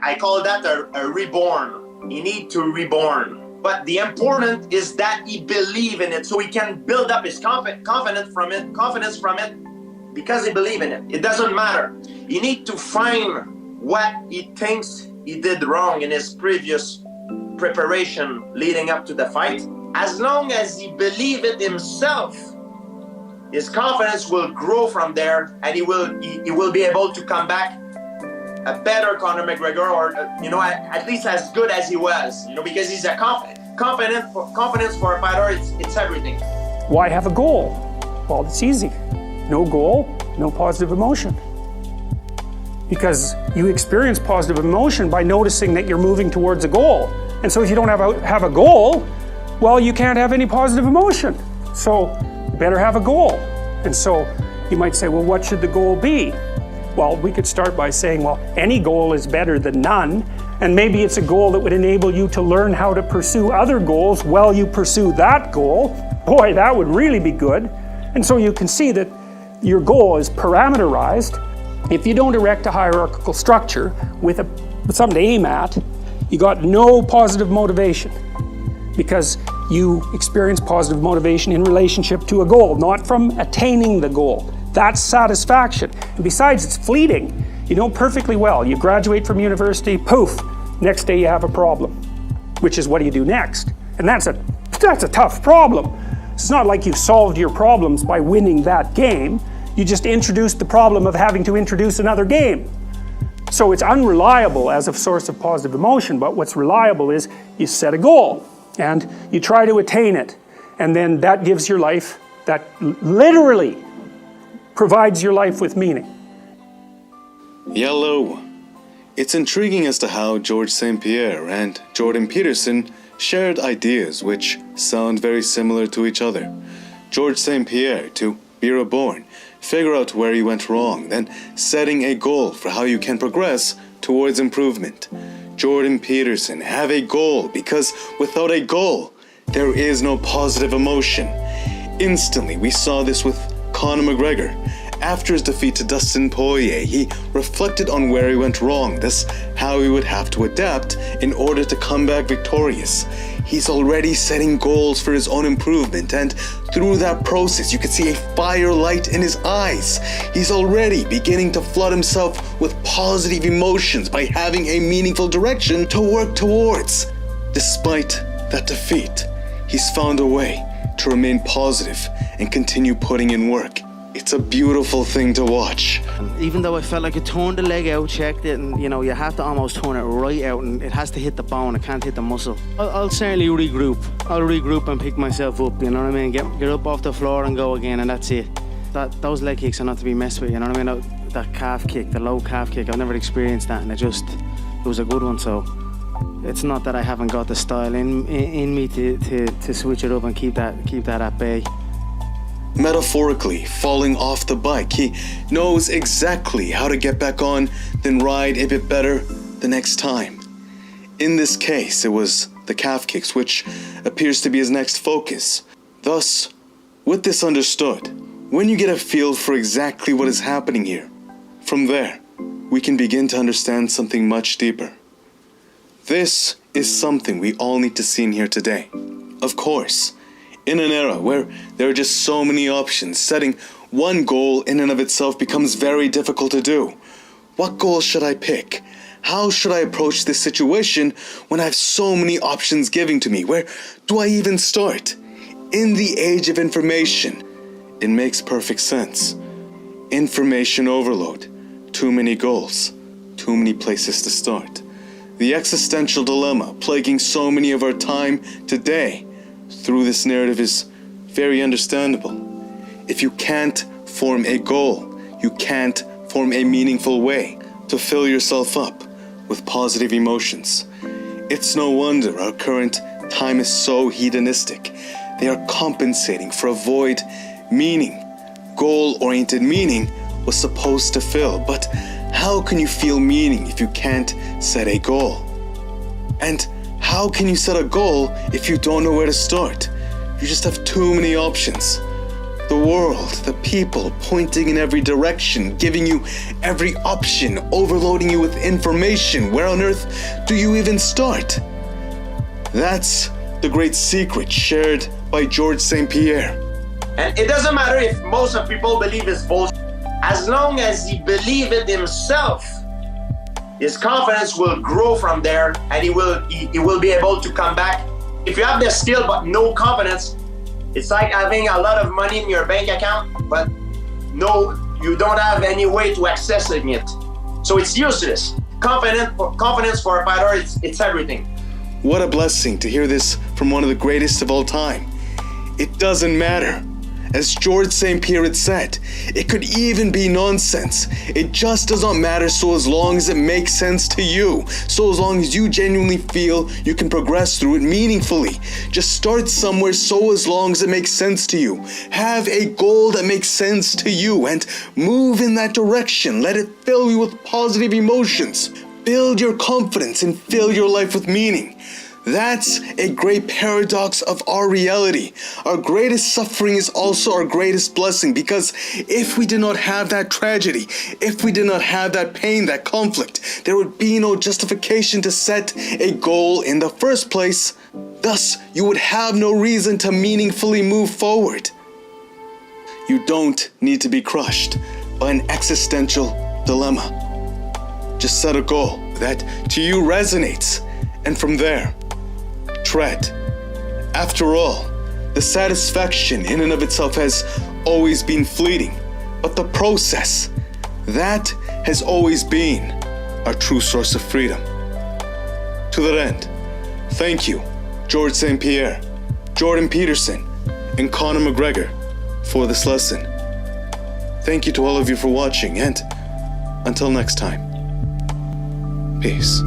I call that a reborn. He need to reborn. But the important is that he believe in it, so he can build up his confidence from it, because he believe in it. It doesn't matter. He need to find what he thinks he did wrong in his previous preparation leading up to the fight. As long as he believe it himself, his confidence will grow from there, and he will be able to come back a better Conor McGregor, or at least as good as he was. Because he's a confidence for a fighter. It's everything. Why have a goal? Well, it's easy. No goal, no positive emotion. Because you experience positive emotion by noticing that you're moving towards a goal. And so if you don't have a goal, well, you can't have any positive emotion. So you better have a goal. And so you might say, well, what should the goal be? Well, we could start by saying, well, any goal is better than none. And maybe it's a goal that would enable you to learn how to pursue other goals while you pursue that goal. Boy, that would really be good. And so you can see that your goal is parameterized. If you don't erect a hierarchical structure with something to aim at, you got no positive motivation, because you experience positive motivation in relationship to a goal, not from attaining the goal. That's satisfaction. And besides, it's fleeting. You know perfectly well, you graduate from university, poof, next day you have a problem, which is what do you do next? And that's a tough problem. It's not like you've solved your problems by winning that game. You just introduced the problem of having to introduce another game. So it's unreliable as a source of positive emotion, but what's reliable is you set a goal and you try to attain it. And then that gives your life, that literally provides your life with meaning. Yellow. It's intriguing as to how George St. Pierre and Jordan Peterson shared ideas which sound very similar to each other. George St. Pierre to be reborn, figure out where you went wrong, then setting a goal for how you can progress towards improvement. Jordan Peterson, have a goal, because without a goal, there is no positive emotion. Instantly, we saw this with Conor McGregor. After his defeat to Dustin Poirier, he reflected on where he went wrong, thus how he would have to adapt in order to come back victorious. He's already setting goals for his own improvement, and through that process you can see a fire light in his eyes. He's already beginning to flood himself with positive emotions by having a meaningful direction to work towards. Despite that defeat, he's found a way to remain positive and continue putting in work. It's a beautiful thing to watch. Even though I felt like I turned the leg out, checked it, and you have to almost turn it right out, and it has to hit the bone, it can't hit the muscle. I'll certainly regroup. I'll regroup and pick myself up, you know what I mean? Get up off the floor and go again, and that's it. Those leg kicks are not to be messed with, you know what I mean? That calf kick, the low calf kick, I've never experienced that, and it was a good one, so it's not that I haven't got the style in me to switch it up and keep that at bay. Metaphorically, falling off the bike, he knows exactly how to get back on, then ride a bit better the next time. In this case, it was the calf kicks, which appears to be his next focus. Thus, with this understood, when you get a feel for exactly what is happening here, from there, we can begin to understand something much deeper. This is something we all need to see in here today. Of course, in an era where there are just so many options, setting one goal in and of itself becomes very difficult to do. What goal should I pick? How should I approach this situation when I have so many options given to me? Where do I even start? In the age of information, it makes perfect sense. Information overload, too many goals, too many places to start. The existential dilemma plaguing so many of our time today through this narrative is very understandable. If you can't form a goal, you can't form a meaningful way to fill yourself up with positive emotions. It's no wonder our current time is so hedonistic. They are compensating for a void meaning. Goal-oriented meaning was supposed to fill, but how can you feel meaning if you can't set a goal? And how can you set a goal if you don't know where to start? You just have too many options. The world, the people pointing in every direction, giving you every option, overloading you with information. Where on earth do you even start? That's the great secret shared by George St. Pierre. And it doesn't matter if most of people believe it's bullshit. As long as he believes it himself, his confidence will grow from there, and he will be able to come back. If you have the skill but no confidence, it's like having a lot of money in your bank account, but no, you don't have any way to accessing it. So it's useless. Confidence for a fighter, it's everything. What a blessing to hear this from one of the greatest of all time. It doesn't matter. As George St. Pierre had said, it could even be nonsense. It just does not matter so as long as it makes sense to you. So as long as you genuinely feel you can progress through it meaningfully. Just start somewhere so as long as it makes sense to you. Have a goal that makes sense to you and move in that direction. Let it fill you with positive emotions. Build your confidence and fill your life with meaning. That's a great paradox of our reality. Our greatest suffering is also our greatest blessing, because if we did not have that tragedy, if we did not have that pain, that conflict, there would be no justification to set a goal in the first place. Thus, you would have no reason to meaningfully move forward. You don't need to be crushed by an existential dilemma. Just set a goal that to you resonates, and from there, tread. After all, the satisfaction in and of itself has always been fleeting, but the process, that has always been our true source of freedom. To that end, thank you, George St. Pierre, Jordan Peterson, and Conor McGregor for this lesson. Thank you to all of you for watching, and until next time, peace.